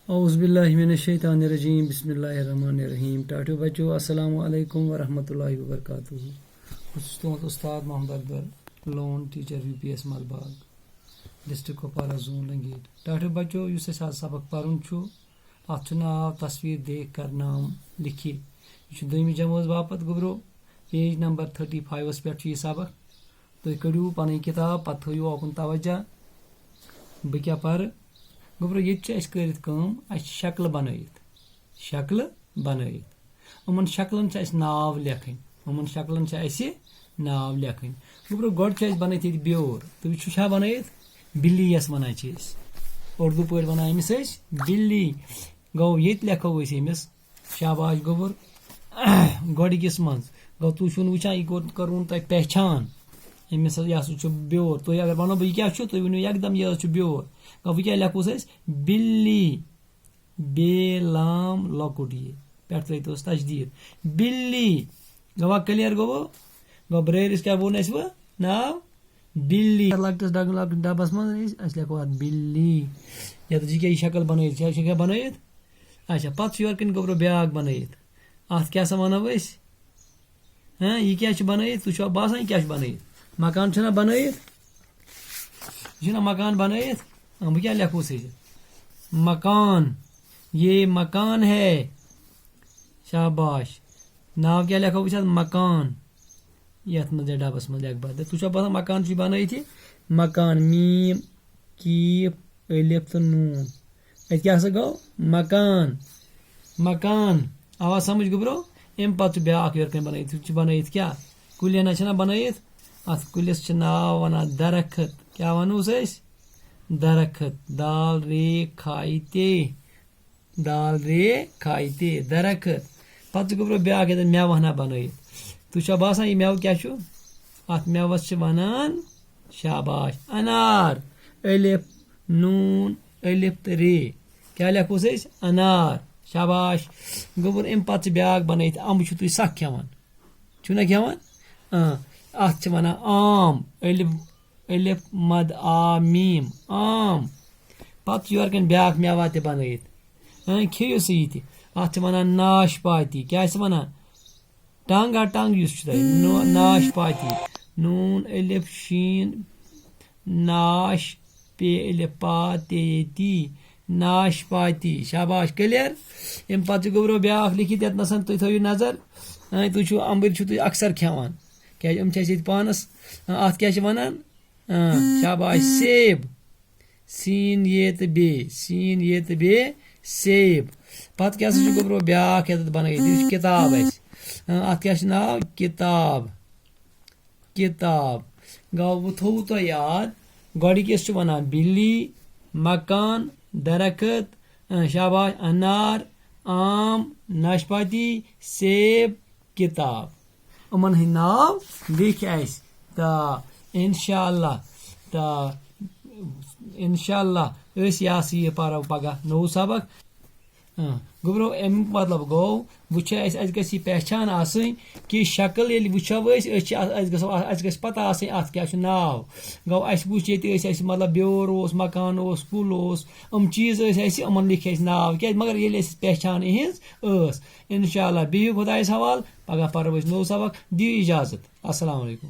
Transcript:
औज़ुबिल्लाहिमिनश्शैतानिर्रजीम बिस्मिल्लाहिर्रहमानिर्रहीम। टाटो बच्चों अस्सलाम वालेकुम वरहमतुल्लाहि वबरकातुहू। बस तुहद उस्ताद Mohammad Akbar, Lone teacher UPS Malbagh, district Kupwara zone Langate. टाटो बच्चों युस अस आज सबक परन छु अत छु नाव तस्वीर देख कर नाम लिखिए। यह दोमी जमात बापत गुब्रो पेज नंबर 35 पे यह सबक। तुम कड़ू पन किताब पत् थो ओकुन तवज्जा बह क्या पर गुब्रो ये शक्ल बनयित उमन शक्लन नाव लेखन गुब्रो गोड बनत ये ब्योर तुम छा बनयित बिल्ली यस वनान उर्दू पे वन अमिस बिल्ली गो ये लेखो अमिस शाबाश गोबर गोडिस मज गो तुम वुचान यह करुन तुम पहचान अमिस यह ब्योर तुम अगर वनो बह क्या तुम वो एकदम यह ब्योर गो वह क्या लेखोस बिल्ली बे लाम लकुट ये पे तोस तशदीद बिल्ली गो क्लियर गो ब्रेरिस क्या वोन वो नाव बिल्ली लकटिस डबस मज लेखो अत बिल्ली ये क्या शक्ल बनयित क्या बनयित अच्छा पे योर कन गोब्रो ब्याक बनयित अत क्या वनो यह क्या बनयित तुझ बासान क्या बनयित मकान छना बनयित यह मकान बनयित बह क्या लेखोस मकान ये मकान है शाबाश नाव क्या लेखो वह मकान ये डबस मज लेख बद तुझ बसान मकान बनयित मकान मीम कीफ अलिफ तो नून क्या गो मकान मकान आवाज समझ गुब्रो अम पे ब्याक योर कन बनयित क्या कुलियना छना बनयित अत कुलिस नाव वना दरखत क्या वनोस दरखत दाल रे खाइते दरखत पे गुब्रो ब्याक मेव हना बनयित तुझ बासान यह मेव क्या अत मेवस वनान शाबाश अनार अलिफ नून अलिफ तो रे क्या लेखोस अनार शाबाश गोबर अम पे ब्याक बनयित अम्ब तुम सख खेवान छुना खेवान अत वनान आम अलिफ मद आ मीम आम पे योर कन ब्याक मेवा त बनयित खेयो सी अत वनान नाशपाती क्या वनान टांगा टांग नाशपाती नून अलिफ शीन नाश पे अलिफ पा ते नाशपाती शाबाश क्लियर अम पे गोब्रो ब्याक लिखित ये तुम थो नजर तुम अम्बर तुम अक्सर खेवान क्या पानस अत क्या वनान शाबाश सेब सीन ये तो बे सेब पे क्या गोब्रो ब्याक बनयित किताब अत क्या नाव किताब गो वो थो तो याद गोडिस वनान बिल्ली मकान दरखत शाबाश अनार आम नाशपाती सेब किताब उमन हंद नाव लिख इंशाअल्लाह यह परो पगह नौ सबक गुब्रो अम मतलब गो वो गई पहचान कि शक्ल ये वो पता अत क्या नाव गो वो मतलब ब्योर मकान कुल चीज लिख नाव क्या मगर ये पहचान इहज इंशाअल्लाह बिहु खुदायस हवाल पगह परो नौ सबक दियो इजाजत अस्सलाम वालेकुम।